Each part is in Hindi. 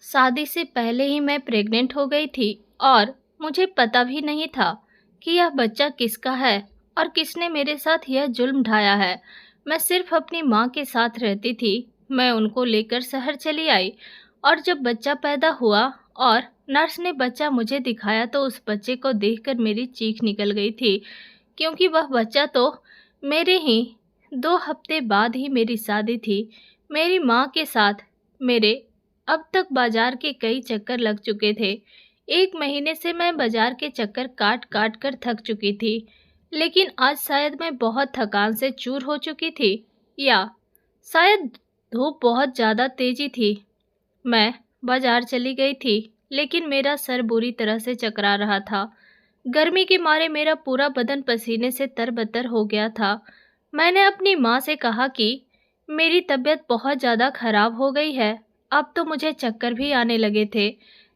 शादी से पहले ही मैं प्रेग्नेंट हो गई थी और मुझे पता भी नहीं था कि यह बच्चा किसका है और किसने मेरे साथ यह जुल्म ढाया है। मैं सिर्फ अपनी माँ के साथ रहती थी। मैं उनको लेकर शहर चली आई और जब बच्चा पैदा हुआ और नर्स ने बच्चा मुझे दिखाया तो उस बच्चे को देखकर मेरी चीख निकल गई थी, क्योंकि वह बच्चा तो मेरे ही 2 हफ्ते बाद ही मेरी शादी थी। मेरी माँ के साथ मेरे अब तक बाजार के कई चक्कर लग चुके थे। 1 महीने से मैं बाजार के चक्कर काट काट कर थक चुकी थी, लेकिन आज शायद मैं बहुत थकान से चूर हो चुकी थी, या शायद धूप बहुत ज़्यादा तेजी थी। मैं बाजार चली गई थी, लेकिन मेरा सर बुरी तरह से चकरा रहा था। गर्मी के मारे मेरा पूरा बदन पसीने से तरबतर हो गया था। मैंने अपनी माँ से कहा कि मेरी तबीयत बहुत ज़्यादा खराब हो गई है। अब तो मुझे चक्कर भी आने लगे थे।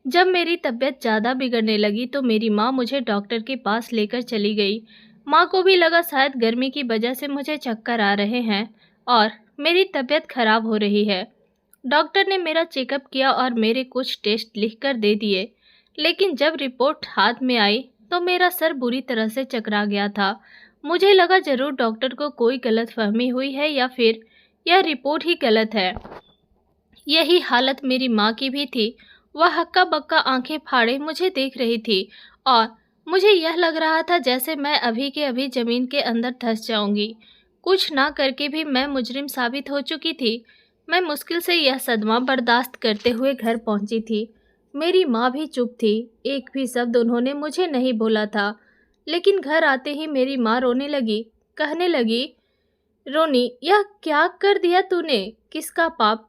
जब मेरी तबीयत ज़्यादा बिगड़ने लगी तो मेरी माँ मुझे डॉक्टर के पास लेकर चली गई। माँ को भी लगा शायद गर्मी की वजह से मुझे चक्कर आ रहे हैं और मेरी तबीयत खराब हो रही है। डॉक्टर ने मेरा चेकअप किया और मेरे कुछ टेस्ट लिख कर दे दिए, लेकिन जब रिपोर्ट हाथ में आई तो मेरा सर बुरी तरह से चकरा गया था। मुझे लगा जरूर डॉक्टर को कोई गलतफहमी हुई है या फिर यह रिपोर्ट ही गलत है। यही हालत मेरी माँ की भी थी। वह हक्का बक्का आंखें फाड़े मुझे देख रही थी और मुझे यह लग रहा था जैसे मैं अभी के अभी ज़मीन के अंदर धंस जाऊंगी। कुछ ना करके भी मैं मुजरिम साबित हो चुकी थी। मैं मुश्किल से यह सदमा बर्दाश्त करते हुए घर पहुंची थी। मेरी माँ भी चुप थी। एक भी शब्द उन्होंने मुझे नहीं बोला था। लेकिन घर आते ही मेरी माँ रोने लगी। कहने लगी, रोनी, यह क्या कर दिया तूने? किसका पाप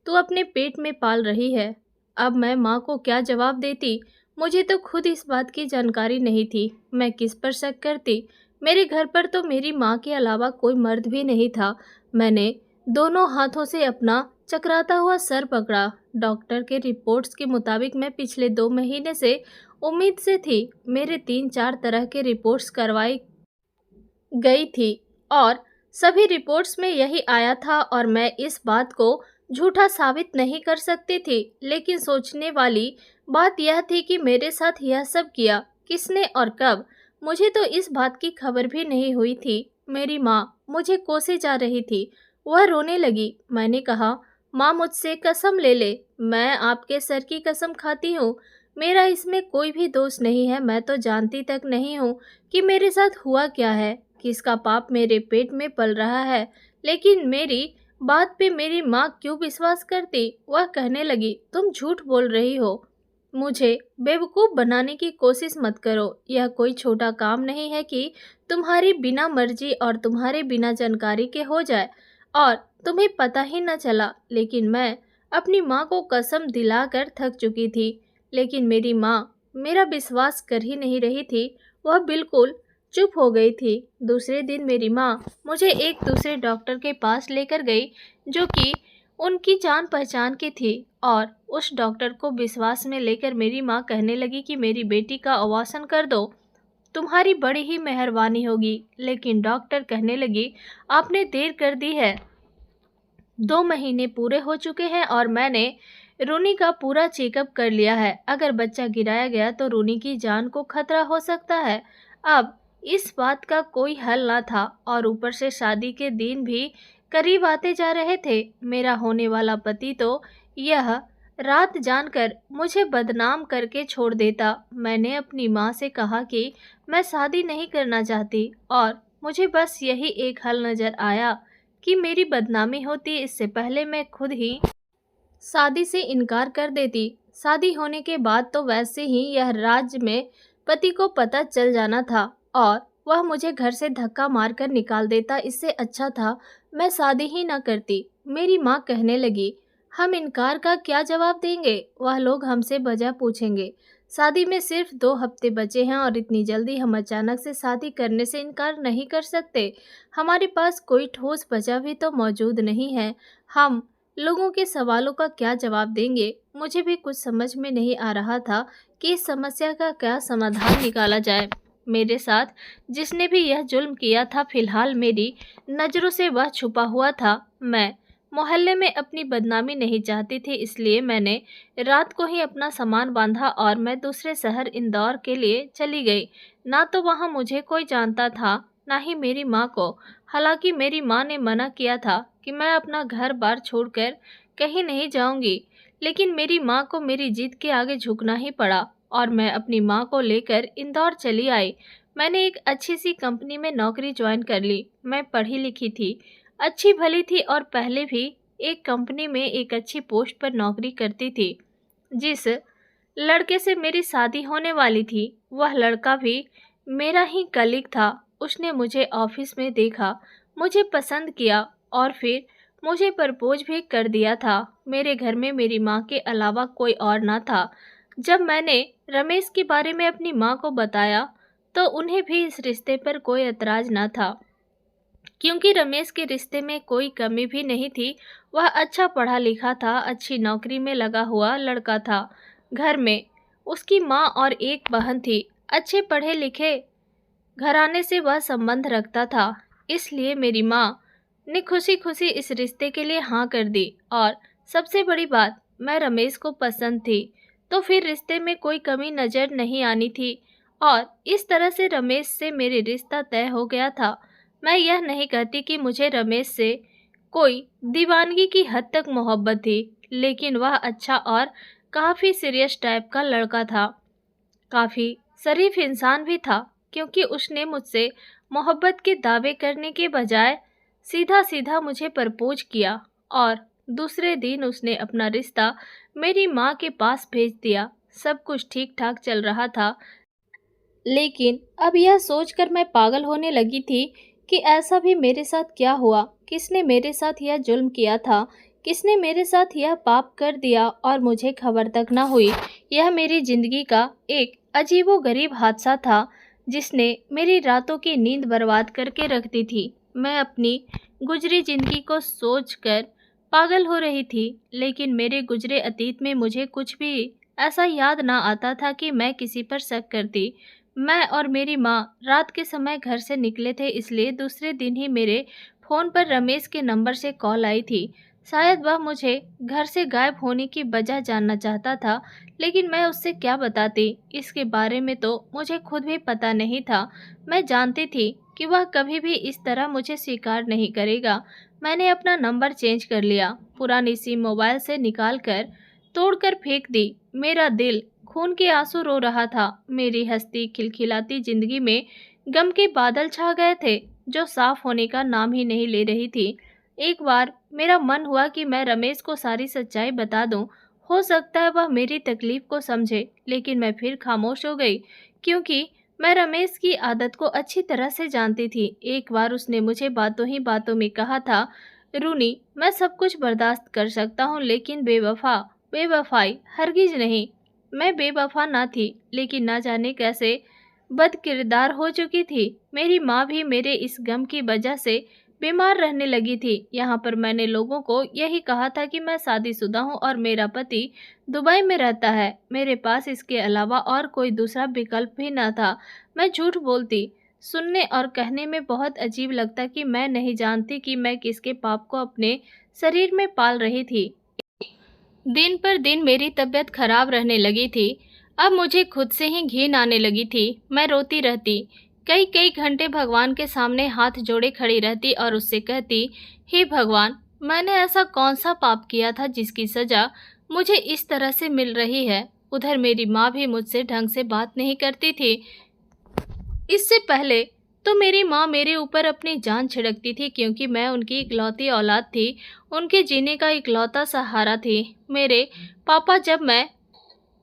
तू अपने पेट में पाल रही है? अब मैं माँ को क्या जवाब देती? मुझे तो खुद इस बात की जानकारी नहीं थी। मैं किस पर शक करती? मेरे घर पर तो मेरी माँ के अलावा कोई मर्द भी नहीं था। मैंने दोनों हाथों से अपना चकराता हुआ सर पकड़ा। डॉक्टर के रिपोर्ट्स के मुताबिक मैं पिछले 2 महीने से उम्मीद से थी। मेरे 3-4 तरह के रिपोर्ट्स करवाई गई थी और सभी रिपोर्ट्स में यही आया था और मैं इस बात को झूठा साबित नहीं कर सकती थी। लेकिन सोचने वाली बात यह थी कि मेरे साथ यह सब किया किसने और कब? मुझे तो इस बात की खबर भी नहीं हुई थी। मेरी माँ मुझे कोसे जा रही थी। वह रोने लगी। मैंने कहा, माँ, मुझसे कसम ले ले। मैं आपके सर की कसम खाती हूँ, मेरा इसमें कोई भी दोष नहीं है। मैं तो जानती तक नहीं हूँ कि मेरे साथ हुआ क्या है, किसका पाप मेरे पेट में पल रहा है। लेकिन मेरी बात पे मेरी माँ क्यों विश्वास करती? वह कहने लगी, तुम झूठ बोल रही हो। मुझे बेवकूफ़ बनाने की कोशिश मत करो। यह कोई छोटा काम नहीं है कि तुम्हारी बिना मर्जी और तुम्हारे बिना जानकारी के हो जाए और तुम्हें पता ही न चला। लेकिन मैं अपनी माँ को कसम दिलाकर थक चुकी थी, लेकिन मेरी माँ मेरा विश्वास कर ही नहीं रही थी। वह बिल्कुल चुप हो गई थी। दूसरे दिन मेरी माँ मुझे एक दूसरे डॉक्टर के पास लेकर गई, जो कि उनकी जान पहचान की थी। और उस डॉक्टर को विश्वास में लेकर मेरी माँ कहने लगी कि मेरी बेटी का अबॉर्शन कर दो, तुम्हारी बड़ी ही मेहरबानी होगी। लेकिन डॉक्टर कहने लगी, आपने देर कर दी है। 2 महीने पूरे हो चुके हैं और मैंने रूनी का पूरा चेकअप कर लिया है। अगर बच्चा गिराया गया तो रूनी की जान को खतरा हो सकता है। अब इस बात का कोई हल ना था और ऊपर से शादी के दिन भी करीब आते जा रहे थे। मेरा होने वाला पति तो यह रात जानकर मुझे बदनाम करके छोड़ देता। मैंने अपनी माँ से कहा कि मैं शादी नहीं करना चाहती और मुझे बस यही एक हल नज़र आया कि मेरी बदनामी होती। इससे पहले मैं खुद ही शादी से इनकार कर देती। शादी होने के बाद तो वैसे ही यह राज्य में पति को पता चल जाना था और वह मुझे घर से धक्का मारकर निकाल देता। इससे अच्छा था मैं शादी ही न करती। मेरी माँ कहने लगी, हम इनकार का क्या जवाब देंगे? वह लोग हमसे वजह पूछेंगे। शादी में सिर्फ 2 हफ्ते बचे हैं और इतनी जल्दी हम अचानक से शादी करने से इनकार नहीं कर सकते। हमारे पास कोई ठोस वजह भी तो मौजूद नहीं है। हम लोगों के सवालों का क्या जवाब देंगे? मुझे भी कुछ समझ में नहीं आ रहा था कि इस समस्या का क्या समाधान निकाला जाए। मेरे साथ जिसने भी यह जुल्म किया था, फिलहाल मेरी नज़रों से वह छुपा हुआ था। मैं मोहल्ले में अपनी बदनामी नहीं चाहती थी, इसलिए मैंने रात को ही अपना सामान बांधा और मैं दूसरे शहर इंदौर के लिए चली गई। ना तो वहाँ मुझे कोई जानता था, ना ही मेरी माँ को। हालांकि मेरी माँ ने मना किया था कि मैं अपना घर बार छोड़कर कहीं नहीं जाऊंगी, लेकिन मेरी माँ को मेरी जिद के आगे झुकना ही पड़ा और मैं अपनी माँ को लेकर इंदौर चली आई। मैंने एक अच्छी सी कंपनी में नौकरी ज्वाइन कर ली। मैं पढ़ी लिखी थी, अच्छी भली थी और पहले भी एक कंपनी में एक अच्छी पोस्ट पर नौकरी करती थी। जिस लड़के से मेरी शादी होने वाली थी, वह लड़का भी मेरा ही कलीग था। उसने मुझे ऑफिस में देखा, मुझे पसंद किया और फिर मुझे प्रपोज भी कर दिया था। मेरे घर में मेरी माँ के अलावा कोई और ना था। जब मैंने रमेश के बारे में अपनी माँ को बताया तो उन्हें भी इस रिश्ते पर कोई एतराज़ ना था, क्योंकि रमेश के रिश्ते में कोई कमी भी नहीं थी। वह अच्छा पढ़ा लिखा था, अच्छी नौकरी में लगा हुआ लड़का था। घर में उसकी माँ और एक बहन थी। अच्छे पढ़े लिखे घराने से वह संबंध रखता था, इसलिए मेरी माँ ने खुशी खुशी इस रिश्ते के लिए हाँ कर दी। और सबसे बड़ी बात, मैं रमेश को पसंद थी, तो फिर रिश्ते में कोई कमी नज़र नहीं आनी थी और इस तरह से रमेश से मेरी रिश्ता तय हो गया था। मैं यह नहीं कहती कि मुझे रमेश से कोई दीवानगी की हद तक मोहब्बत थी, लेकिन वह अच्छा और काफ़ी सीरियस टाइप का लड़का था। काफ़ी शरीफ इंसान भी था, क्योंकि उसने मुझसे मोहब्बत के दावे करने के बजाय सीधा सीधा मुझे प्रपोज किया और दूसरे दिन उसने अपना रिश्ता मेरी माँ के पास भेज दिया। सब कुछ ठीक ठाक चल रहा था, लेकिन अब यह सोचकर मैं पागल होने लगी थी कि ऐसा भी मेरे साथ क्या हुआ। किसने मेरे साथ यह जुल्म किया था, किसने मेरे साथ यह पाप कर दिया और मुझे खबर तक ना हुई। यह मेरी ज़िंदगी का एक अजीबोगरीब हादसा था, जिसने मेरी रातों की नींद बर्बाद करके रख दी थी। मैं अपनी गुजरी ज़िंदगी को सोचकर पागल हो रही थी, लेकिन मेरे गुजरे अतीत में मुझे कुछ भी ऐसा याद ना आता था कि मैं किसी पर शक करती। मैं और मेरी माँ रात के समय घर से निकले थे, इसलिए दूसरे दिन ही मेरे फ़ोन पर रमेश के नंबर से कॉल आई थी। शायद वह मुझे घर से गायब होने की वजह जानना चाहता था, लेकिन मैं उससे क्या बताती। इसके बारे में तो मुझे खुद भी पता नहीं था। मैं जानती थी कि वह कभी भी इस तरह मुझे स्वीकार नहीं करेगा। मैंने अपना नंबर चेंज कर लिया, पुरानी सिम मोबाइल से निकाल कर तोड़कर फेंक दी। मेरा दिल खून के आंसू रो रहा था। मेरी हंसती खिलखिलाती जिंदगी में गम के बादल छा गए थे, जो साफ होने का नाम ही नहीं ले रही थी। एक बार मेरा मन हुआ कि मैं रमेश को सारी सच्चाई बता दूं। हो सकता है वह मेरी तकलीफ को समझे, लेकिन मैं फिर खामोश हो गई, क्योंकि मैं रमेश की आदत को अच्छी तरह से जानती थी। एक बार उसने मुझे बातों ही बातों में कहा था, रूनी, मैं सब कुछ बर्दाश्त कर सकता हूँ, लेकिन बेवफाई हरगिज नहीं। मैं बेवफा ना थी, लेकिन ना जाने कैसे बदकिरदार हो चुकी थी। मेरी माँ भी मेरे इस गम की वजह से बीमार रहने लगी थी। यहाँ पर मैंने लोगों को यही कहा था कि मैं शादीशुदा हूँ और मेरा पति दुबई में रहता है। मेरे पास इसके अलावा और कोई दूसरा विकल्प भी न था। मैं झूठ बोलती। सुनने और कहने में बहुत अजीब लगता कि मैं नहीं जानती कि मैं किसके पाप को अपने शरीर में पाल रही थी। दिन पर दिन मेरी तबीयत खराब रहने लगी थी। अब मुझे खुद से ही घिन आने लगी थी। मैं रोती रहती, कई कई घंटे भगवान के सामने हाथ जोड़े खड़ी रहती और उससे कहती, हे भगवान, मैंने ऐसा कौन सा पाप किया था जिसकी सज़ा मुझे इस तरह से मिल रही है। उधर मेरी माँ भी मुझसे ढंग से बात नहीं करती थी। इससे पहले तो मेरी माँ मेरे ऊपर अपनी जान छिड़कती थी, क्योंकि मैं उनकी इकलौती औलाद थी, उनके जीने का इकलौता सहारा थी। मेरे पापा जब मैं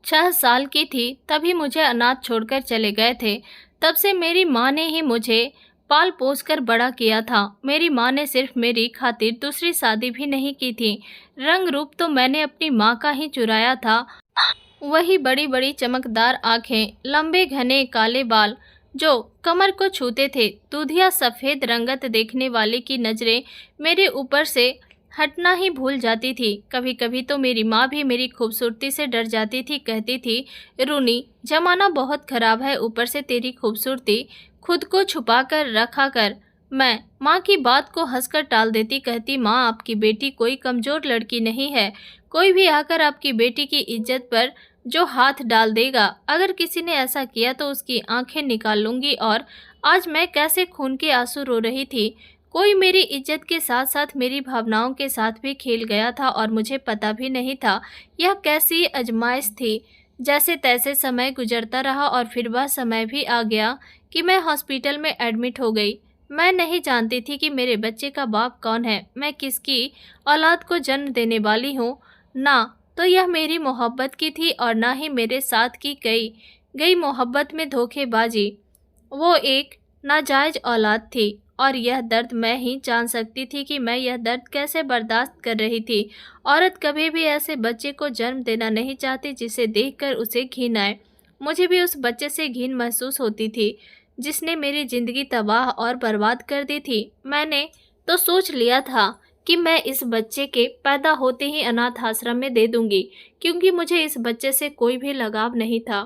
6 साल की थी तभी मुझे अनाथ छोड़कर चले गए थे। तब से मेरी माँ ने ही मुझे पाल पोस कर बड़ा किया था। मेरी माँ ने सिर्फ मेरी खातिर दूसरी शादी भी नहीं की थी। रंग रूप तो मैंने अपनी माँ का ही चुराया था। वही बड़ी बड़ी चमकदार आँखें, लंबे घने काले बाल जो कमर को छूते थे, दूधिया सफ़ेद रंगत देखने वाले की नज़रें मेरे ऊपर से हटना ही भूल जाती थी। कभी कभी तो मेरी माँ भी मेरी खूबसूरती से डर जाती थी। कहती थी, रूनी, जमाना बहुत ख़राब है, ऊपर से तेरी खूबसूरती खुद को छुपा कर रखा कर। मैं माँ की बात को हंसकर टाल देती, कहती, माँ आपकी बेटी कोई कमज़ोर लड़की नहीं है। कोई भी आकर आपकी बेटी की इज्जत पर जो हाथ डाल देगा, अगर किसी ने ऐसा किया तो उसकी आंखें निकाल लूँगी। और आज मैं कैसे खून के आंसू रो रही थी। कोई मेरी इज्जत के साथ साथ मेरी भावनाओं के साथ भी खेल गया था और मुझे पता भी नहीं था। यह कैसी आजमाइश थी। जैसे तैसे समय गुजरता रहा और फिर वह समय भी आ गया कि मैं हॉस्पिटल में एडमिट हो गई। मैं नहीं जानती थी कि मेरे बच्चे का बाप कौन है, मैं किसकी औलाद को जन्म देने वाली हूँ। ना तो यह मेरी मोहब्बत की थी और ना ही मेरे साथ की गई गई मोहब्बत में धोखेबाजी। वो एक नाजायज औलाद थी और यह दर्द मैं ही जान सकती थी कि मैं यह दर्द कैसे बर्दाश्त कर रही थी। औरत कभी भी ऐसे बच्चे को जन्म देना नहीं चाहती जिसे देखकर उसे घिन आए। मुझे भी उस बच्चे से घिन महसूस होती थी जिसने मेरी ज़िंदगी तबाह और बर्बाद कर दी थी। मैंने तो सोच लिया था कि मैं इस बच्चे के पैदा होते ही अनाथ आश्रम में दे दूंगी, क्योंकि मुझे इस बच्चे से कोई भी लगाव नहीं था,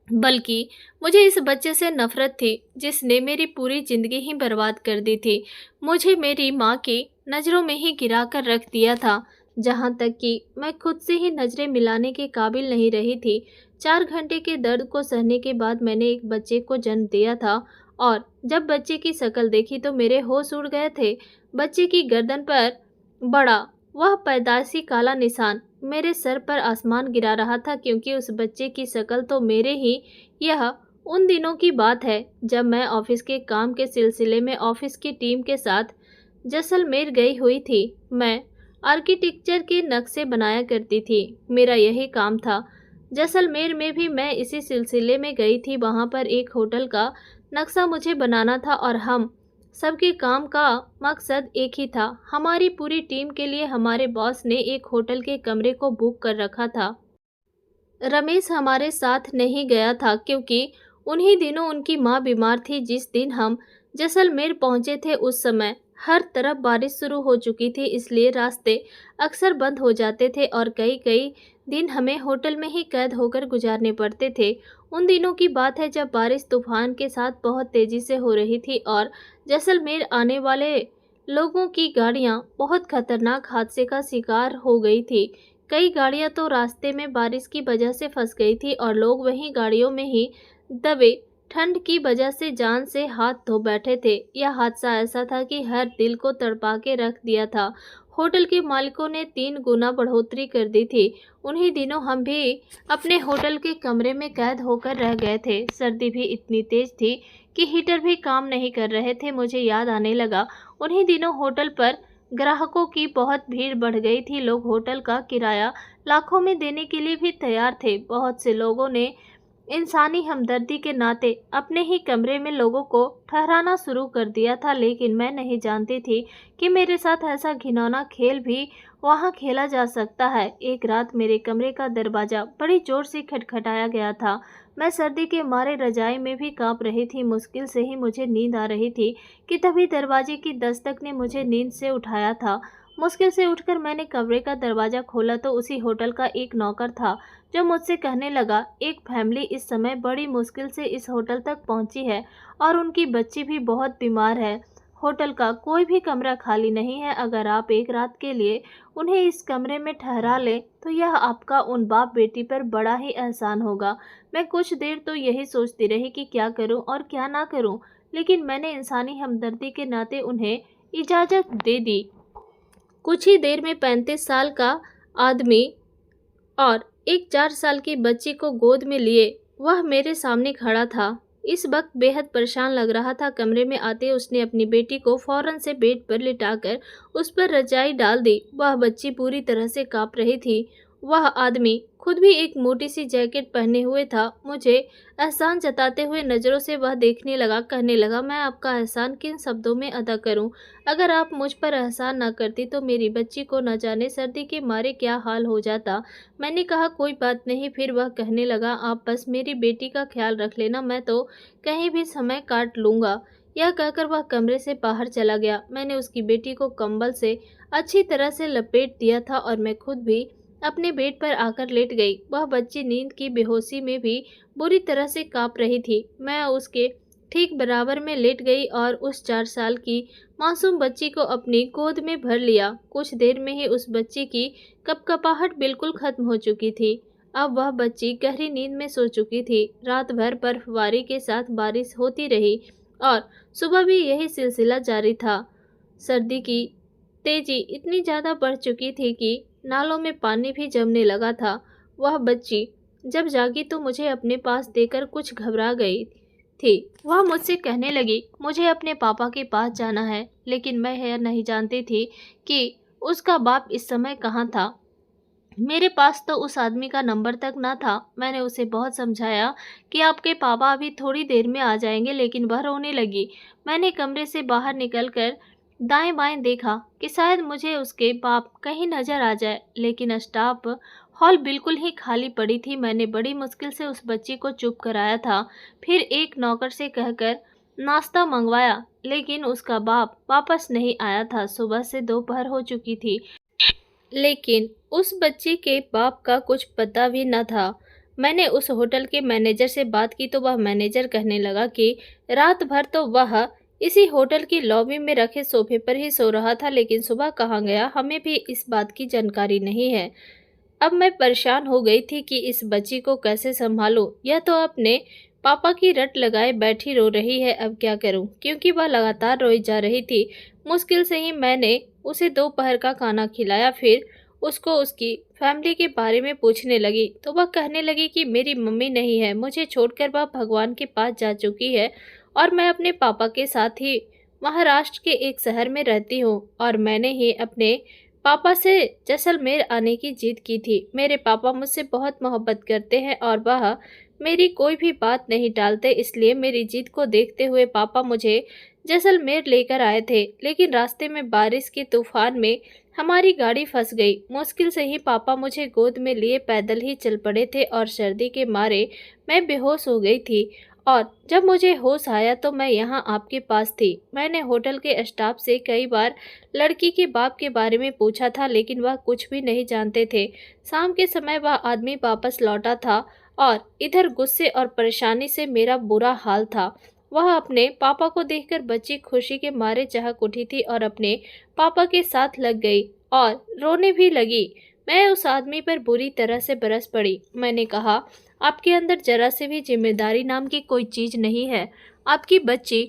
बल्कि मुझे इस बच्चे से नफरत थी जिसने मेरी पूरी ज़िंदगी ही बर्बाद कर दी थी। मुझे मेरी माँ की नज़रों में ही गिरा कर रख दिया था, जहाँ तक कि मैं खुद से ही नज़रें मिलाने के काबिल नहीं रही थी। 4 घंटे के दर्द को सहने के बाद मैंने एक बच्चे को जन्म दिया था और जब बच्चे की शक्ल देखी तो मेरे होश उड़ गए थे। बच्चे की गर्दन पर बड़ा वह पैदाइशी काला निशान मेरे सर पर आसमान गिरा रहा था, क्योंकि उस बच्चे की शक्ल तो मेरे ही। यह उन दिनों की बात है जब मैं ऑफिस के काम के सिलसिले में ऑफिस की टीम के साथ जैसलमेर गई हुई थी। मैं आर्किटेक्चर के नक्शे बनाया करती थी, मेरा यही काम था। जैसलमेर में भी मैं इसी सिलसिले में गई थी। वहाँ पर एक होटल का नक्शा मुझे बनाना था और हम सबके काम का मकसद एक ही था। हमारी पूरी टीम के लिए हमारे बॉस ने एक होटल के कमरे को बुक कर रखा था। रमेश हमारे साथ नहीं गया था क्योंकि उन्हीं दिनों उनकी माँ बीमार थी। जिस दिन हम जैसलमेर पहुंचे थे उस समय हर तरफ बारिश शुरू हो चुकी थी, इसलिए रास्ते अक्सर बंद हो जाते थे और कई कई दिन हमें होटल में ही कैद होकर गुजारने पड़ते थे। उन दिनों की बात है जब बारिश तूफान के साथ बहुत तेजी से हो रही थी और जैसलमेर आने वाले लोगों की गाड़ियां बहुत खतरनाक हादसे का शिकार हो गई थी। कई गाड़ियां तो रास्ते में बारिश की वजह से फंस गई थी और लोग वहीं गाड़ियों में ही दबे ठंड की वजह से जान से हाथ धो बैठे थे। यह हादसा ऐसा था कि हर दिल को तड़पा के रख दिया था। होटल के मालिकों ने 3 गुना बढ़ोतरी कर दी थी। उन्हीं दिनों हम भी अपने होटल के कमरे में कैद होकर रह गए थे। सर्दी भी इतनी तेज थी कि हीटर भी काम नहीं कर रहे थे। मुझे याद आने लगा, उन्हीं दिनों होटल पर ग्राहकों की बहुत भीड़ बढ़ गई थी। लोग होटल का किराया लाखों में देने के लिए भी तैयार थे। बहुत से लोगों ने इंसानी हमदर्दी के नाते अपने ही कमरे में लोगों को ठहराना शुरू कर दिया था, लेकिन मैं नहीं जानती थी कि मेरे साथ ऐसा घिनौना खेल भी वहां खेला जा सकता है। एक रात मेरे कमरे का दरवाज़ा बड़ी जोर से खटखटाया गया था। मैं सर्दी के मारे रजाई में भी कांप रही थी। मुश्किल से ही मुझे नींद आ रही थी कि तभी दरवाजे की दस्तक ने मुझे नींद से उठाया था। मुश्किल से उठकर मैंने कमरे का दरवाज़ा खोला तो उसी होटल का एक नौकर था जो मुझसे कहने लगा, एक फैमिली इस समय बड़ी मुश्किल से इस होटल तक पहुंची है और उनकी बच्ची भी बहुत बीमार है। होटल का कोई भी कमरा खाली नहीं है। अगर आप एक रात के लिए उन्हें इस कमरे में ठहरा लें तो यह आपका उन बाप बेटी पर बड़ा ही एहसान होगा। मैं कुछ देर तो यही सोचती रही कि क्या करूं और क्या ना करूं, लेकिन मैंने इंसानी हमदर्दी के नाते उन्हें इजाज़त दे दी। कुछ ही देर में 35 साल का आदमी और एक 4 साल की बच्ची को गोद में लिए वह मेरे सामने खड़ा था। इस वक्त बेहद परेशान लग रहा था। कमरे में आते उसने अपनी बेटी को फौरन से बेड पर लिटाकर उस पर रजाई डाल दी। वह बच्ची पूरी तरह से कांप रही थी। वह आदमी खुद भी एक मोटी सी जैकेट पहने हुए था। मुझे एहसान जताते हुए नज़रों से वह देखने लगा, कहने लगा, मैं आपका एहसान किन शब्दों में अदा करूं? अगर आप मुझ पर एहसान ना करती तो मेरी बच्ची को न जाने सर्दी के मारे क्या हाल हो जाता। मैंने कहा, कोई बात नहीं। फिर वह कहने लगा, आप बस मेरी बेटी का ख्याल रख लेना, मैं तो कहीं भी समय काट लूँगा। यह कहकर वह कमरे से बाहर चला गया। मैंने उसकी बेटी को कंबल से अच्छी तरह से लपेट दिया था और मैं खुद भी अपने बेड पर आकर लेट गई। वह बच्ची नींद की बेहोशी में भी बुरी तरह से कांप रही थी। मैं उसके ठीक बराबर में लेट गई और उस 4 साल की मासूम बच्ची को अपनी गोद में भर लिया। कुछ देर में ही उस बच्ची की कपकपाहट बिल्कुल खत्म हो चुकी थी। अब वह बच्ची गहरी नींद में सो चुकी थी। रात भर बर्फबारी के साथ बारिश होती रही और सुबह भी यही सिलसिला जारी था। सर्दी की तेजी इतनी ज़्यादा बढ़ चुकी थी कि नालों में पानी भी जमने लगा था। वह बच्ची जब जागी तो मुझे अपने पास देकर कुछ घबरा गई थी। वह मुझसे कहने लगी, मुझे अपने पापा के पास जाना है, लेकिन मैं यह नहीं जानती थी कि उसका बाप इस समय कहाँ था। मेरे पास तो उस आदमी का नंबर तक ना था। मैंने उसे बहुत समझाया कि आपके पापा अभी थोड़ी देर में आ जाएंगे, लेकिन वह रोने लगी। मैंने कमरे से बाहर निकलकर दाएं बाएं देखा कि शायद मुझे उसके बाप कहीं नजर आ जाए, लेकिन स्टाफ हॉल बिल्कुल ही खाली पड़ी थी। मैंने बड़ी मुश्किल से उस बच्ची को चुप कराया था, फिर एक नौकर से कहकर नाश्ता मंगवाया, लेकिन उसका बाप वापस नहीं आया था। सुबह से दोपहर हो चुकी थी, लेकिन उस बच्ची के बाप का कुछ पता भी न था। मैंने उस होटल के मैनेजर से बात की तो वह मैनेजर कहने लगा कि रात भर तो वह इसी होटल की लॉबी में रखे सोफे पर ही सो रहा था, लेकिन सुबह कहाँ गया हमें भी इस बात की जानकारी नहीं है। अब मैं परेशान हो गई थी कि इस बच्ची को कैसे संभालूं। यह तो अपने पापा की रट लगाए बैठी रो रही है, अब क्या करूं, क्योंकि वह लगातार रोई जा रही थी। मुश्किल से ही मैंने उसे दोपहर का खाना खिलाया, फिर उसको उसकी फैमिली के बारे में पूछने लगी तो वह कहने लगी कि मेरी मम्मी नहीं है, मुझे छोड़कर वह भगवान के पास जा चुकी है और मैं अपने पापा के साथ ही महाराष्ट्र के एक शहर में रहती हूँ और मैंने ही अपने पापा से जैसलमेर आने की जिद की थी। मेरे पापा मुझसे बहुत मोहब्बत करते हैं और वह मेरी कोई भी बात नहीं टालते, इसलिए मेरी जिद को देखते हुए पापा मुझे जैसलमेर लेकर आए थे, लेकिन रास्ते में बारिश के तूफान में हमारी गाड़ी फंस गई। मुश्किल से ही पापा मुझे गोद में लिए पैदल ही चल पड़े थे और सर्दी के मारे मैं बेहोश हो गई थी और जब मुझे होश आया तो मैं यहाँ आपके पास थी। मैंने होटल के स्टाफ से कई बार लड़की के बाप के बारे में पूछा था, लेकिन वह कुछ भी नहीं जानते थे। शाम के समय वह आदमी वापस लौटा था और इधर गुस्से और परेशानी से मेरा बुरा हाल था। वह अपने पापा को देखकर बच्ची खुशी के मारे चहक उठी थी और अपने पापा के साथ लग गई और रोने भी लगी। मैं उस आदमी पर बुरी तरह से बरस पड़ी। मैंने कहा, आपके अंदर जरा से भी जिम्मेदारी नाम की कोई चीज नहीं है। आपकी बच्ची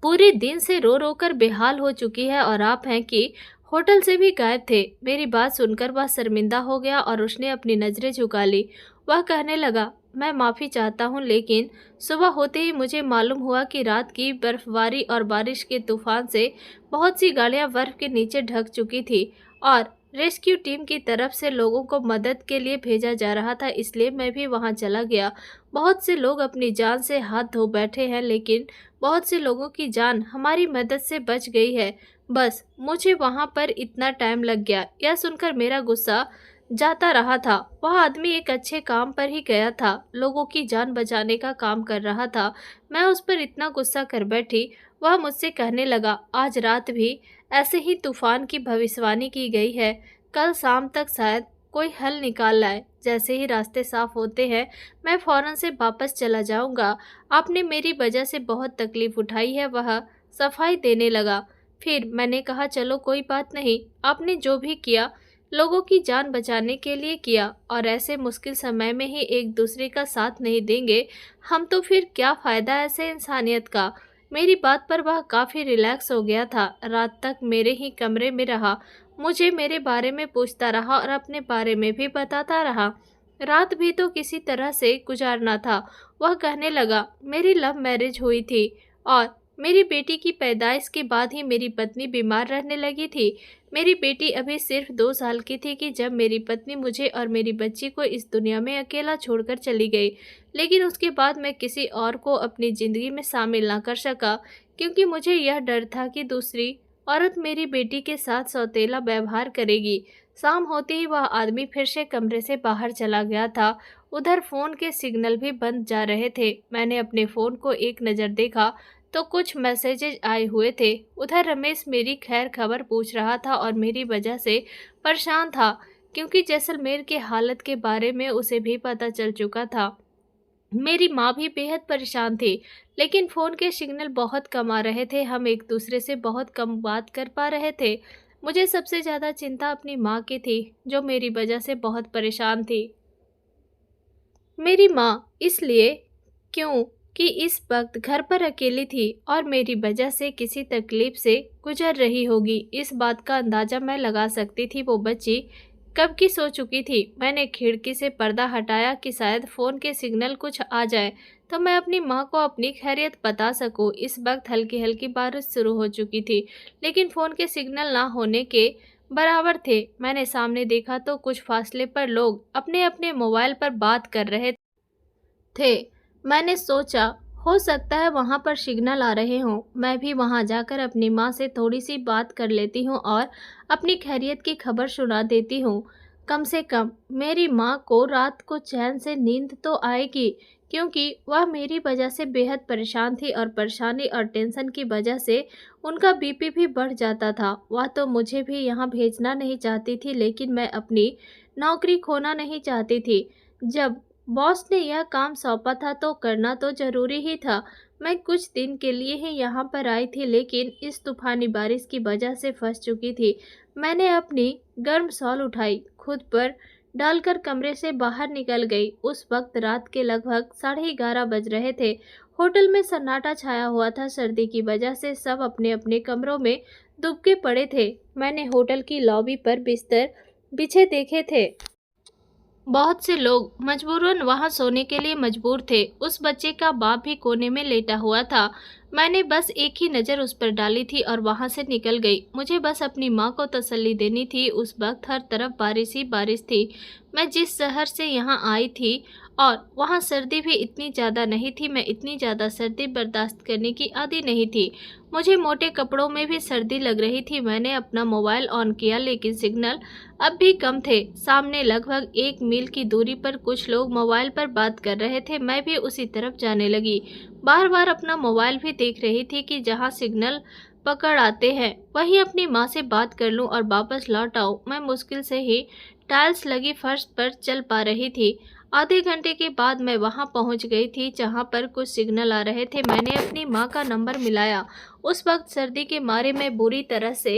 पूरे दिन से रो रो कर बेहाल हो चुकी है और आप हैं कि होटल से भी गायब थे। मेरी बात सुनकर वह शर्मिंदा हो गया और उसने अपनी नजरें झुका ली। वह कहने लगा, मैं माफ़ी चाहता हूँ, लेकिन सुबह होते ही मुझे मालूम हुआ कि रात की बर्फबारी और बारिश के तूफान से बहुत सी गाड़ियाँ बर्फ के नीचे ढक चुकी थी और रेस्क्यू टीम की तरफ से लोगों को मदद के लिए भेजा जा रहा था, इसलिए मैं भी वहां चला गया। बहुत से लोग अपनी जान से हाथ धो बैठे हैं, लेकिन बहुत से लोगों की जान हमारी मदद से बच गई है। बस मुझे वहां पर इतना टाइम लग गया। यह सुनकर मेरा गुस्सा जाता रहा था। वह आदमी एक अच्छे काम पर ही गया था, लोगों की जान बचाने का काम कर रहा था। मैं उस पर इतना गुस्सा कर बैठी। वह मुझसे कहने लगा, आज रात भी ऐसे ही तूफान की भविष्यवाणी की गई है, कल शाम तक शायद कोई हल निकाल लाए। जैसे ही रास्ते साफ होते हैं मैं फौरन से वापस चला जाऊंगा। आपने मेरी वजह से बहुत तकलीफ उठाई है। वह सफाई देने लगा। फिर मैंने कहा, चलो कोई बात नहीं, आपने जो भी किया लोगों की जान बचाने के लिए किया और ऐसे मुश्किल समय में ही एक दूसरे का साथ नहीं देंगे हम तो फिर क्या फ़ायदा ऐसे इंसानियत का। मेरी बात पर वह काफ़ी रिलैक्स हो गया था। रात तक मेरे ही कमरे में रहा, मुझे मेरे बारे में पूछता रहा और अपने बारे में भी बताता रहा। रात भी तो किसी तरह से गुजारना था। वह कहने लगा, मेरी लव मैरिज हुई थी और मेरी बेटी की पैदाइश के बाद ही मेरी पत्नी बीमार रहने लगी थी। मेरी बेटी अभी सिर्फ 2 साल की थी कि जब मेरी पत्नी मुझे और मेरी बच्ची को इस दुनिया में अकेला छोड़कर चली गई, लेकिन उसके बाद मैं किसी और को अपनी ज़िंदगी में शामिल ना कर सका, क्योंकि मुझे यह डर था कि दूसरी औरत मेरी बेटी के साथ सौतेला व्यवहार करेगी। शाम होते ही वह आदमी फिर से कमरे से बाहर चला गया था। उधर फ़ोन के सिग्नल भी बंद जा रहे थे। मैंने अपने फ़ोन को एक नज़र देखा तो कुछ मैसेजेज आए हुए थे। उधर रमेश मेरी खैर खबर पूछ रहा था और मेरी वजह से परेशान था, क्योंकि जैसलमेर के हालत के बारे में उसे भी पता चल चुका था। मेरी माँ भी बेहद परेशान थी, लेकिन फ़ोन के सिग्नल बहुत कम आ रहे थे। हम एक दूसरे से बहुत कम बात कर पा रहे थे। मुझे सबसे ज़्यादा चिंता अपनी माँ की थी, जो मेरी वजह से बहुत परेशान थी। मेरी माँ इसलिए क्यों कि इस वक्त घर पर अकेली थी और मेरी वजह से किसी तकलीफ से गुजर रही होगी। इस बात का अंदाज़ा मैं लगा सकती थी। वो बच्ची कब की सो चुकी थी। मैंने खिड़की से पर्दा हटाया कि शायद फ़ोन के सिग्नल कुछ आ जाए तो मैं अपनी माँ को अपनी खैरियत बता सकूं। इस वक्त हल्की हल्की बारिश शुरू हो चुकी थी, लेकिन फ़ोन के सिग्नल ना होने के बराबर थे। मैंने सामने देखा तो कुछ फासले पर लोग अपने अपने मोबाइल पर बात कर रहे थे। मैंने सोचा हो सकता है वहाँ पर सिग्नल आ रहे हों। मैं भी वहाँ जाकर अपनी माँ से थोड़ी सी बात कर लेती हूँ और अपनी खैरियत की खबर सुना देती हूँ। कम से कम मेरी माँ को रात को चैन से नींद तो आएगी, क्योंकि वह मेरी वजह से बेहद परेशान थी और परेशानी और टेंशन की वजह से उनका बीपी भी बढ़ जाता था। वह तो मुझे भी यहाँ भेजना नहीं चाहती थी, लेकिन मैं अपनी नौकरी खोना नहीं चाहती थी। जब बॉस ने यह काम सौंपा था तो करना तो जरूरी ही था। मैं कुछ दिन के लिए ही यहाँ पर आई थी, लेकिन इस तूफानी बारिश की वजह से फंस चुकी थी। मैंने अपनी गर्म शॉल उठाई, खुद पर डालकर कमरे से बाहर निकल गई। उस वक्त रात के लगभग 11:30 बज रहे थे। होटल में सन्नाटा छाया हुआ था। सर्दी की वजह से सब अपने अपने कमरों में दुबके पड़े थे। मैंने होटल की लॉबी पर बिस्तर बिछे देखे थे। बहुत से लोग मजबूरन वहां सोने के लिए मजबूर थे। उस बच्चे का बाप भी कोने में लेटा हुआ था। मैंने बस एक ही नज़र उस पर डाली थी और वहां से निकल गई। मुझे बस अपनी माँ को तसल्ली देनी थी। उस वक्त हर तरफ बारिश ही बारिश थी। मैं जिस शहर से यहाँ आई थी और वहाँ सर्दी भी इतनी ज़्यादा नहीं थी। मैं इतनी ज़्यादा सर्दी बर्दाश्त करने की आदी नहीं थी। मुझे मोटे कपड़ों में भी सर्दी लग रही थी। मैंने अपना मोबाइल ऑन किया, लेकिन सिग्नल अब भी कम थे। सामने लगभग 1 मील की दूरी पर कुछ लोग मोबाइल पर बात कर रहे थे। मैं भी उसी तरफ जाने लगी। बार बार अपना मोबाइल भी देख रही थी कि जहां सिग्नल पकड़ आते हैं वहीं अपनी माँ से बात कर लूं और वापस लौट आऊं। मैं मुश्किल से ही टाइल्स लगी फर्श पर चल पा रही थी। आधे घंटे के बाद मैं वहां पहुंच गई थी जहां पर कुछ सिग्नल आ रहे थे। मैंने अपनी माँ का नंबर मिलाया। उस वक्त सर्दी के मारे मैं बुरी तरह से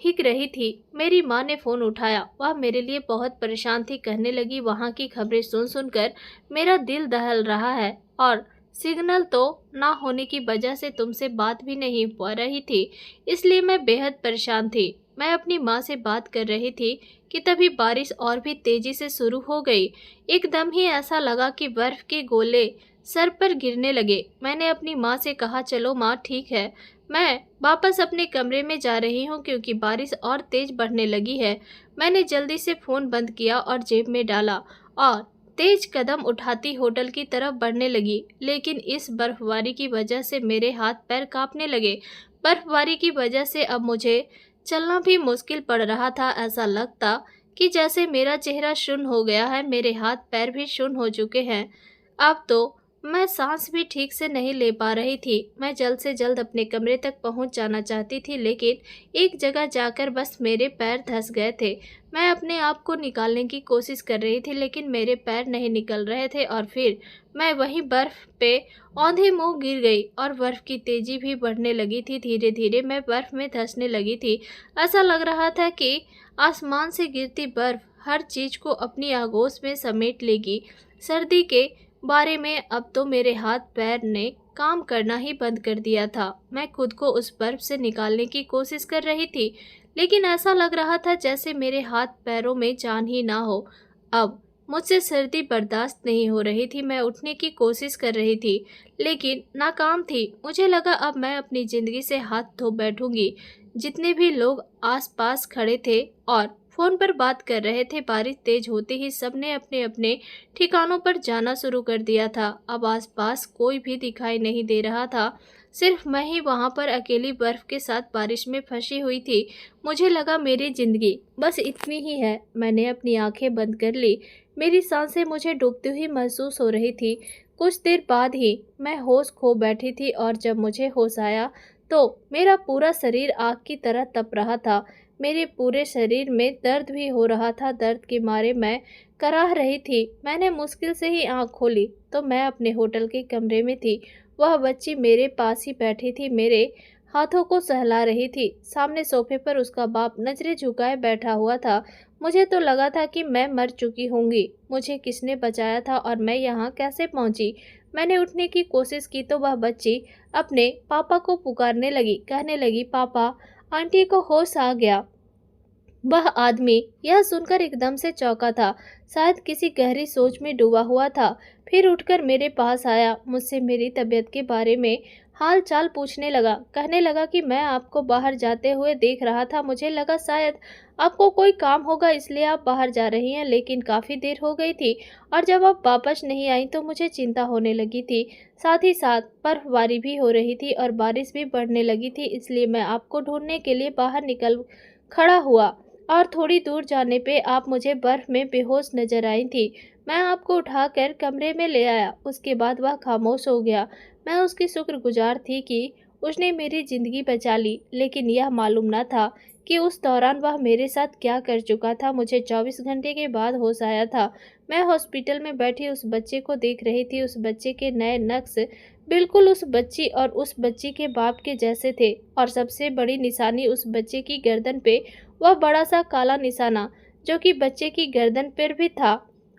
हिक रही थी। मेरी माँ ने फ़ोन उठाया। वह मेरे लिए बहुत परेशान थी। कहने लगी, वहाँ की खबरें सुन सुनकर मेरा दिल दहल रहा है और सिग्नल तो ना होने की वजह से तुमसे बात भी नहीं हो रही थी, इसलिए मैं बेहद परेशान थी। मैं अपनी माँ से बात कर रही थी कि तभी बारिश और भी तेजी से शुरू हो गई। एकदम ही ऐसा लगा कि बर्फ के गोले सर पर गिरने लगे। मैंने अपनी माँ से कहा, चलो माँ ठीक है, मैं वापस अपने कमरे में जा रही हूँ क्योंकि बारिश और तेज बढ़ने लगी है। मैंने जल्दी से फ़ोन बंद किया और जेब में डाला और तेज कदम उठाती होटल की तरफ बढ़ने लगी। लेकिन इस बर्फबारी की वजह से मेरे हाथ पैर कांपने लगे। बर्फबारी की वजह से अब मुझे चलना भी मुश्किल पड़ रहा था। ऐसा लगता कि जैसे मेरा चेहरा शून्य हो गया है, मेरे हाथ पैर भी शून्य हो चुके हैं। अब तो मैं सांस भी ठीक से नहीं ले पा रही थी। मैं जल्द से जल्द अपने कमरे तक पहुंच जाना चाहती थी, लेकिन एक जगह जाकर बस मेरे पैर धंस गए थे। मैं अपने आप को निकालने की कोशिश कर रही थी, लेकिन मेरे पैर नहीं निकल रहे थे और फिर मैं वहीं बर्फ पे औंधे मुंह गिर गई और बर्फ की तेजी भी बढ़ने लगी थी। धीरे धीरे मैं बर्फ में धंसने लगी थी। ऐसा लग रहा था कि आसमान से गिरती बर्फ हर चीज को अपनी आगोश में समेट लेगी। सर्दी के बारे में अब तो मेरे हाथ पैर ने काम करना ही बंद कर दिया था। मैं खुद को उस बर्फ से निकालने की कोशिश कर रही थी, लेकिन ऐसा लग रहा था जैसे मेरे हाथ पैरों में जान ही ना हो। अब मुझसे सर्दी बर्दाश्त नहीं हो रही थी। मैं उठने की कोशिश कर रही थी, लेकिन नाकाम थी। मुझे लगा अब मैं अपनी ज़िंदगी से हाथ धो बैठूंगी। जितने भी लोग आसपास खड़े थे और फ़ोन पर बात कर रहे थे, बारिश तेज होते ही सबने अपने अपने ठिकानों पर जाना शुरू कर दिया था। अब आसपास कोई भी दिखाई नहीं दे रहा था। सिर्फ मैं ही वहाँ पर अकेली बर्फ के साथ बारिश में फंसी हुई थी। मुझे लगा मेरी ज़िंदगी बस इतनी ही है। मैंने अपनी आंखें बंद कर ली। मेरी सांसें मुझे डूबती हुई महसूस हो रही थी। कुछ देर बाद ही मैं होश खो बैठी थी और जब मुझे होश आया तो मेरा पूरा शरीर आग की तरह तप रहा था। मेरे पूरे शरीर में दर्द भी हो रहा था। दर्द के मारे मैं कराह रही थी। मैंने मुश्किल से ही आँख खोली तो मैं अपने होटल के कमरे में थी। वह बच्ची मेरे पास ही बैठी थी, मेरे हाथों को सहला रही थी। सामने सोफे पर उसका बाप नजरें झुकाए बैठा हुआ था। मुझे तो लगा था कि मैं मर चुकी होंगी। मुझे किसने बचाया था और मैं यहाँ कैसे पहुँची? मैंने उठने की कोशिश की तो वह बच्ची अपने पापा को पुकारने लगी, कहने लगी, पापा। आंटी को होश आ गया। वह आदमी यह सुनकर एकदम से चौंका था, शायद किसी गहरी सोच में डूबा हुआ था। फिर उठकर मेरे पास आया, मुझसे मेरी तबीयत के बारे में हाल चाल पूछने लगा। कहने लगा कि मैं आपको बाहर जाते हुए देख रहा था, मुझे लगा शायद आपको कोई काम होगा इसलिए आप बाहर जा रही हैं, लेकिन काफ़ी देर हो गई थी और जब आप वापस नहीं आई तो मुझे चिंता होने लगी थी। साथ ही साथ बर्फबारी भी हो रही थी और बारिश भी बढ़ने लगी थी, इसलिए मैं आपको ढूंढने के लिए बाहर निकल खड़ा हुआ और थोड़ी दूर जाने पे आप मुझे बर्फ में बेहोश नजर आई थी। मैं आपको उठाकर कमरे में ले आया। उसके बाद वह खामोश हो गया। मैं उसकी शुक्रगुजार थी कि उसने मेरी ज़िंदगी बचा ली, लेकिन यह मालूम न था कि उस दौरान वह मेरे साथ क्या कर चुका था। मुझे 24 घंटे के बाद होश आया था। मैं हॉस्पिटल में बैठी उस बच्चे को देख रही थी। उस बच्चे के नए नक्श बिल्कुल उस बच्ची और उस बच्ची के बाप के जैसे थे, और सबसे बड़ी निशानी उस बच्चे की गर्दन पे वह बड़ा सा काला निशाना जो कि बच्चे की गर्दन पर भी था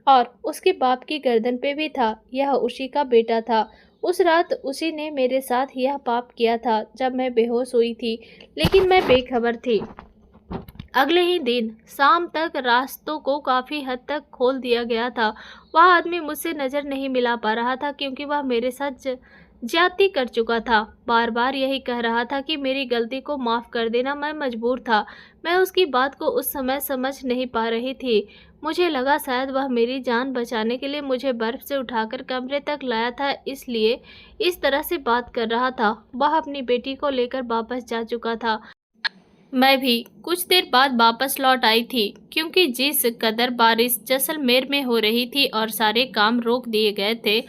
और उसके बाप की गर्दन पे भी था। यह उसी का बेटा था। उस रात उसी ने मेरे साथ यह पाप किया था जब मैं बेहोश हुई थी, लेकिन मैं बेखबर थी। अगले ही दिन शाम तक रास्तों को काफ़ी हद तक खोल दिया गया था। वह आदमी मुझसे नज़र नहीं मिला पा रहा था क्योंकि वह मेरे साथ ज्यादती कर चुका था। बार बार यही कह रहा था कि मेरी गलती को माफ़ कर देना। मैं मजबूर था। मैं उसकी बात को उस समय समझ नहीं पा रही थी। मुझे लगा शायद वह मेरी जान बचाने के लिए मुझे बर्फ से उठाकर कमरे तक लाया था, इसलिए इस तरह से बात कर रहा था। वह अपनी बेटी को लेकर वापस जा चुका था। मैं भी कुछ देर बाद वापस लौट आई थी, क्योंकि जिस कदर बारिश जैसलमेर में हो रही थी और सारे काम रोक दिए गए थे।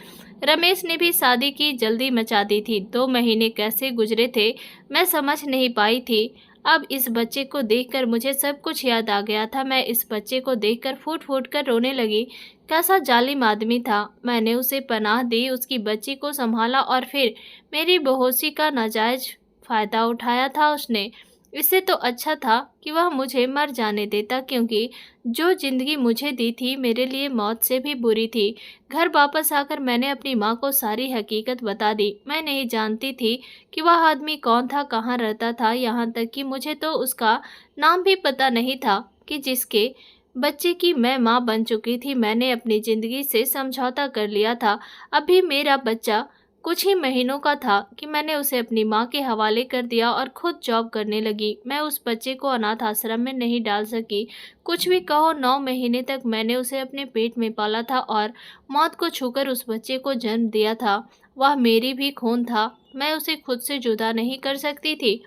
रमेश ने भी शादी की जल्दी मचा दी थी। 2 महीने कैसे गुजरे थे मैं समझ नहीं पाई थी। अब इस बच्चे को देखकर मुझे सब कुछ याद आ गया था। मैं इस बच्चे को देखकर फूट फूट कर रोने लगी। कैसा जालिम आदमी था। मैंने उसे पनाह दी, उसकी बच्ची को संभाला और फिर मेरी बेहोशी का नाजायज फ़ायदा उठाया था उसने। इससे तो अच्छा था कि वह मुझे मर जाने देता, क्योंकि जो जिंदगी मुझे दी थी मेरे लिए मौत से भी बुरी थी। घर वापस आकर मैंने अपनी माँ को सारी हकीकत बता दी। मैं नहीं जानती थी कि वह आदमी कौन था, कहाँ रहता था, यहाँ तक कि मुझे तो उसका नाम भी पता नहीं था कि जिसके बच्चे की मैं माँ बन चुकी थी। मैंने अपनी ज़िंदगी से समझौता कर लिया था। अभी मेरा बच्चा कुछ ही महीनों का था कि मैंने उसे अपनी माँ के हवाले कर दिया और खुद जॉब करने लगी। मैं उस बच्चे को अनाथ आश्रम में नहीं डाल सकी। कुछ भी कहो, 9 महीने तक मैंने उसे अपने पेट में पाला था और मौत को छूकर उस बच्चे को जन्म दिया था। वह मेरी भी खून था। मैं उसे खुद से जुदा नहीं कर सकती थी,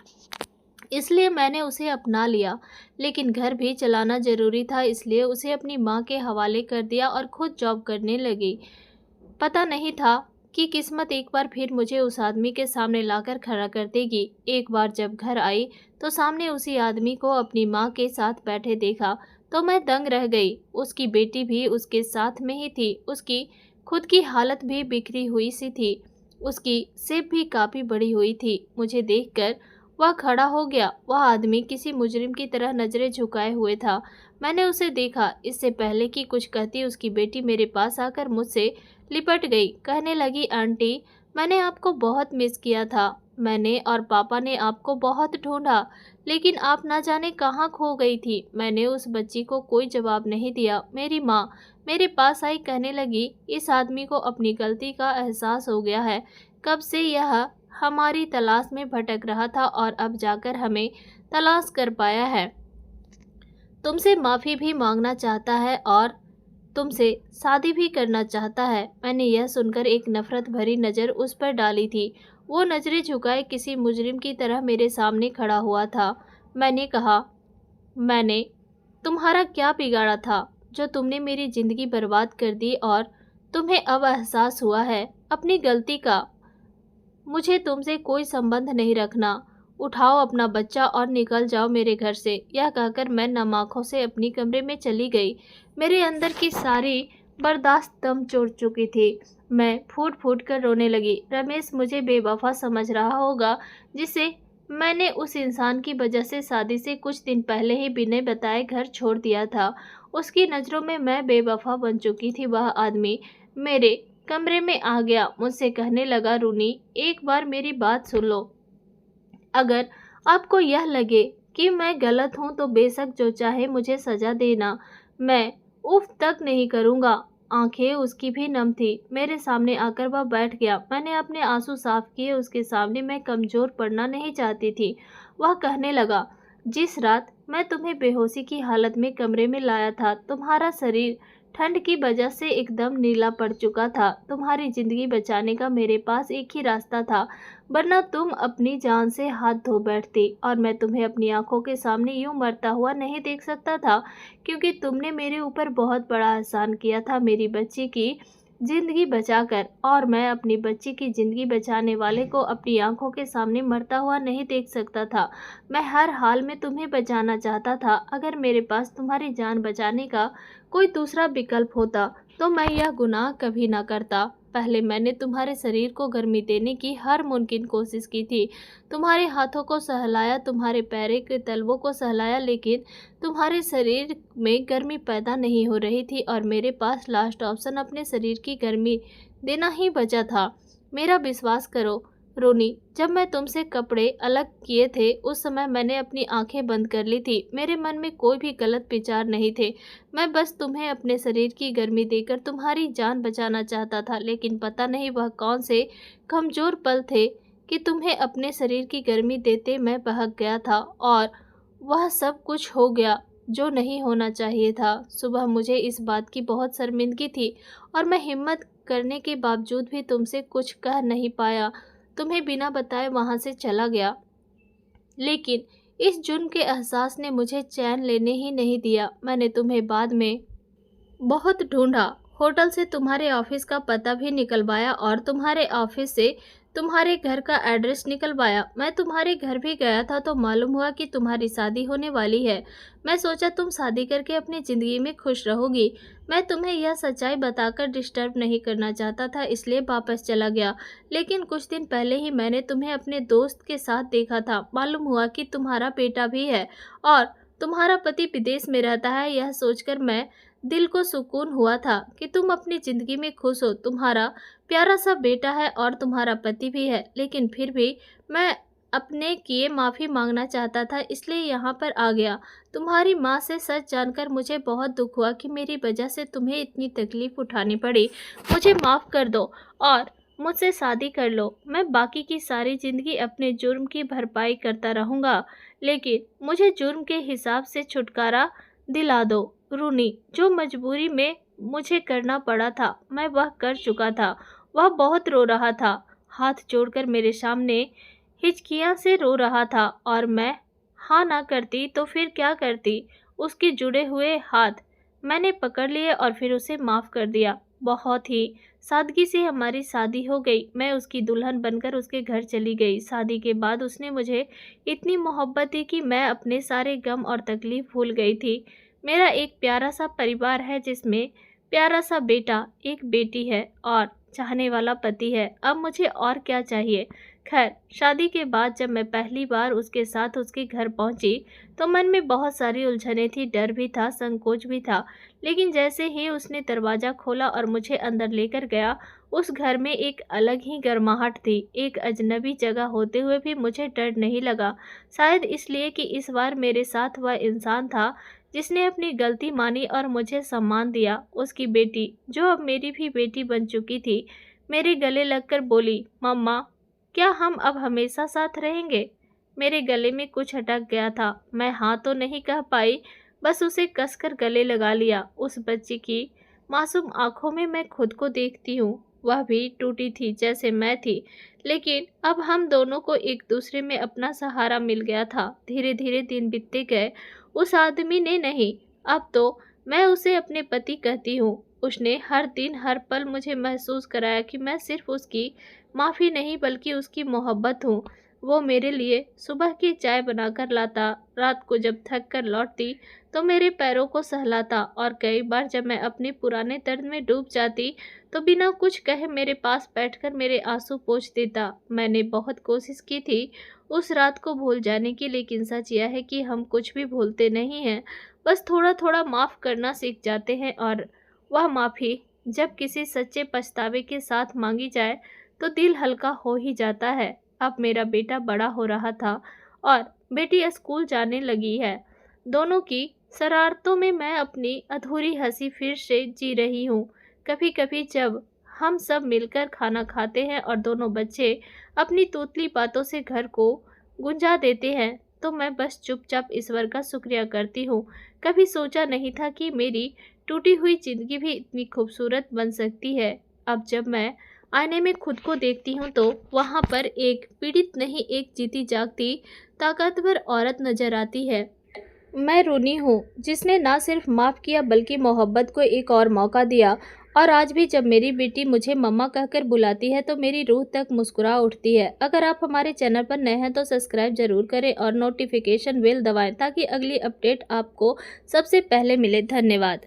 इसलिए मैंने उसे अपना लिया। लेकिन घर भी चलाना ज़रूरी था, इसलिए उसे अपनी माँ के हवाले कर दिया और खुद जॉब करने लगी। पता नहीं था कि किस्मत एक बार फिर मुझे उस आदमी के सामने लाकर खड़ा कर देगी। एक बार जब घर आई तो सामने उसी आदमी को अपनी माँ के साथ बैठे देखा तो मैं दंग रह गई। उसकी बेटी भी उसके साथ में ही थी। उसकी खुद की हालत भी बिखरी हुई सी थी। उसकी सिप भी काफ़ी बड़ी हुई थी। मुझे देखकर वह खड़ा हो गया। वह आदमी किसी मुजरिम की तरह नज़रें झुकाए हुए था। मैंने उसे देखा। इससे पहले कि कुछ कहती उसकी बेटी मेरे पास आकर मुझसे लिपट गई। कहने लगी, आंटी, मैंने आपको बहुत मिस किया था। मैंने और पापा ने आपको बहुत ढूंढा, लेकिन आप ना जाने कहाँ खो गई थी। मैंने उस बच्ची को कोई जवाब नहीं दिया। मेरी माँ मेरे पास आई, कहने लगी, इस आदमी को अपनी गलती का एहसास हो गया है। कब से यह हमारी तलाश में भटक रहा था और अब जाकर हमें तलाश कर पाया है। तुमसे माफ़ी भी मांगना चाहता है और तुमसे शादी भी करना चाहता है। मैंने यह सुनकर एक नफरत भरी नज़र उस पर डाली थी। वो नज़रें झुकाए किसी मुजरिम की तरह मेरे सामने खड़ा हुआ था। मैंने कहा, मैंने तुम्हारा क्या बिगाड़ा था जो तुमने मेरी ज़िंदगी बर्बाद कर दी और तुम्हें अब एहसास हुआ है अपनी गलती का। मुझे तुमसे कोई संबंध नहीं रखना। उठाओ अपना बच्चा और निकल जाओ मेरे घर से। यह कहकर मैं नम आँखों से अपनी कमरे में चली गई। मेरे अंदर की सारी बर्दाश्त दम तोड़ चुकी थी। मैं फूट फूट कर रोने लगी। रमेश मुझे बेवफा समझ रहा होगा, जिसे मैंने उस इंसान की वजह से शादी से कुछ दिन पहले ही बिना बताए घर छोड़ दिया था। उसकी नज़रों में मैं बेवफा बन चुकी थी। वह आदमी मेरे कमरे में आ गया, मुझसे कहने लगा, रूनी, एक बार मेरी बात सुन लो। अगर आपको यह लगे कि मैं गलत हूँ तो बेशक जो चाहे मुझे सजा देना, मैं उफ तक नहीं करूँगा। आंखें उसकी भी नम थी। मेरे सामने आकर वह बैठ गया। मैंने अपने आंसू साफ किए। उसके सामने मैं कमज़ोर पड़ना नहीं चाहती थी। वह कहने लगा, जिस रात मैं तुम्हें बेहोशी की हालत में कमरे में लाया था, तुम्हारा शरीर ठंड की वजह से एकदम नीला पड़ चुका था। तुम्हारी जिंदगी बचाने का मेरे पास एक ही रास्ता था, वरना तुम अपनी जान से हाथ धो बैठती और मैं तुम्हें अपनी आंखों के सामने यूं मरता हुआ नहीं देख सकता था, क्योंकि तुमने मेरे ऊपर बहुत बड़ा एहसान किया था मेरी बच्ची की जिंदगी बचाकर, और मैं अपनी बच्ची की जिंदगी बचाने वाले को अपनी आंखों के सामने मरता हुआ नहीं देख सकता था। मैं हर हाल में तुम्हें बचाना चाहता था। अगर मेरे पास तुम्हारी जान बचाने का कोई दूसरा विकल्प होता तो मैं यह गुनाह कभी ना करता। पहले मैंने तुम्हारे शरीर को गर्मी देने की हर मुमकिन कोशिश की थी। तुम्हारे हाथों को सहलाया, तुम्हारे पैरों के तलवों को सहलाया, लेकिन तुम्हारे शरीर में गर्मी पैदा नहीं हो रही थी और मेरे पास लास्ट ऑप्शन अपने शरीर की गर्मी देना ही बचा था। मेरा विश्वास करो रोनी, जब मैं तुमसे कपड़े अलग किए थे उस समय मैंने अपनी आंखें बंद कर ली थी। मेरे मन में कोई भी गलत विचार नहीं थे। मैं बस तुम्हें अपने शरीर की गर्मी देकर तुम्हारी जान बचाना चाहता था, लेकिन पता नहीं वह कौन से कमजोर पल थे कि तुम्हें अपने शरीर की गर्मी देते मैं बहक गया था और वह सब कुछ हो गया जो नहीं होना चाहिए था। सुबह मुझे इस बात की बहुत शर्मिंदगी थी और मैं हिम्मत करने के बावजूद भी तुमसे कुछ कह नहीं पाया। तुम्हें बिना बताए वहां से चला गया, लेकिन इस जुर्म के एहसास ने मुझे चैन लेने ही नहीं दिया। मैंने तुम्हें बाद में बहुत ढूंढा, होटल से तुम्हारे ऑफिस का पता भी निकलवाया और तुम्हारे ऑफिस से तुम्हारे घर का एड्रेस निकलवाया। मैं तुम्हारे घर भी गया था तो मालूम हुआ कि तुम्हारी शादी होने वाली है। मैं सोचा तुम शादी करके अपनी ज़िंदगी में खुश रहोगी। मैं तुम्हें यह सच्चाई बताकर डिस्टर्ब नहीं करना चाहता था, इसलिए वापस चला गया। लेकिन कुछ दिन पहले ही मैंने तुम्हें अपने दोस्त के साथ देखा था। मालूम हुआ कि तुम्हारा बेटा भी है और तुम्हारा पति विदेश में रहता है। यह सोचकर मैं दिल को सुकून हुआ था कि तुम अपनी ज़िंदगी में खुश हो। तुम्हारा प्यारा सा बेटा है और तुम्हारा पति भी है, लेकिन फिर भी मैं अपने किए माफ़ी मांगना चाहता था, इसलिए यहाँ पर आ गया। तुम्हारी माँ से सच जानकर मुझे बहुत दुख हुआ कि मेरी वजह से तुम्हें इतनी तकलीफ़ उठानी पड़ी। मुझे माफ़ कर दो और मुझसे शादी कर लो। मैं बाकी की सारी ज़िंदगी अपने जुर्म की भरपाई करता रहूँगा, लेकिन मुझे जुर्म के हिसाब से छुटकारा दिला दो। रूनी, जो मजबूरी में मुझे करना पड़ा था मैं वह कर चुका था। वह बहुत रो रहा था, हाथ जोड़कर मेरे सामने हिचकियाँ से रो रहा था और मैं हाँ ना करती तो फिर क्या करती। उसके जुड़े हुए हाथ मैंने पकड़ लिए और फिर उसे माफ़ कर दिया। बहुत ही सादगी से हमारी शादी हो गई। मैं उसकी दुल्हन बनकर उसके घर चली गई। शादी के बाद उसने मुझे इतनी मोहब्बत दी कि मैं अपने सारे गम और तकलीफ़ भूल गई थी। मेरा एक प्यारा सा परिवार है जिसमें प्यारा सा बेटा, एक बेटी है और चाहने वाला पति है। अब मुझे और क्या चाहिए। खैर, शादी के बाद जब मैं पहली बार उसके साथ उसके घर पहुंची तो मन में बहुत सारी उलझनें थी, डर भी था, संकोच भी था। लेकिन जैसे ही उसने दरवाज़ा खोला और मुझे अंदर लेकर गया, उस घर में एक अलग ही गर्माहट थी। एक अजनबी जगह होते हुए भी मुझे डर नहीं लगा, शायद इसलिए कि इस बार मेरे साथ वह इंसान था जिसने अपनी गलती मानी और मुझे सम्मान दिया। उसकी बेटी, जो अब मेरी भी बेटी बन चुकी थी, मेरे गले लगकर बोली, मम्मा, क्या हम अब हमेशा साथ रहेंगे? मेरे गले में कुछ अटक गया था। मैं हाँ तो नहीं कह पाई, बस उसे कसकर गले लगा लिया। उस बच्ची की मासूम आंखों में मैं खुद को देखती हूँ। वह भी टूटी थी जैसे मैं थी, लेकिन अब हम दोनों को एक दूसरे में अपना सहारा मिल गया था। धीरे धीरे दिन बीतते गए। उस आदमी ने नहीं, अब तो मैं उसे अपने पति कहती हूँ। उसने हर दिन हर पल मुझे महसूस कराया कि मैं सिर्फ उसकी माफ़ी नहीं बल्कि उसकी मोहब्बत हूँ। वो मेरे लिए सुबह की चाय बनाकर लाता, रात को जब थक कर लौटती तो मेरे पैरों को सहलाता, और कई बार जब मैं अपने पुराने दर्द में डूब जाती तो बिना कुछ कहे मेरे पास बैठकर मेरे आंसू पोंछ देता। मैंने बहुत कोशिश की थी उस रात को भूल जाने की, लेकिन सच यह है कि हम कुछ भी भूलते नहीं हैं, बस थोड़ा थोड़ा माफ़ करना सीख जाते हैं। और वह माफ़ी जब किसी सच्चे पछतावे के साथ मांगी जाए तो दिल हल्का हो ही जाता है। अब मेरा बेटा बड़ा हो रहा था और बेटी स्कूल जाने लगी है। दोनों की शरारतों में मैं अपनी अधूरी हंसी फिर से जी रही हूँ। कभी कभी जब हम सब मिलकर खाना खाते हैं और दोनों बच्चे अपनी तोतली बातों से घर को गुंजा देते हैं तो मैं बस चुपचाप ईश्वर का शुक्रिया करती हूँ। कभी सोचा नहीं था कि मेरी टूटी हुई जिंदगी भी इतनी खूबसूरत बन सकती है। अब जब मैं आईने में खुद को देखती हूँ तो वहाँ पर एक पीड़ित नहीं, एक जीती जागती ताकतवर औरत नजर आती है। मैं रोनी हूँ जिसने ना सिर्फ माफ़ किया बल्कि मोहब्बत को एक और मौका दिया। और आज भी जब मेरी बेटी मुझे मम्मा कहकर बुलाती है तो मेरी रूह तक मुस्कुरा उठती है। अगर आप हमारे चैनल पर नए हैं तो सब्सक्राइब जरूर करें और नोटिफिकेशन बेल दबाएं ताकि अगली अपडेट आपको सबसे पहले मिले। धन्यवाद।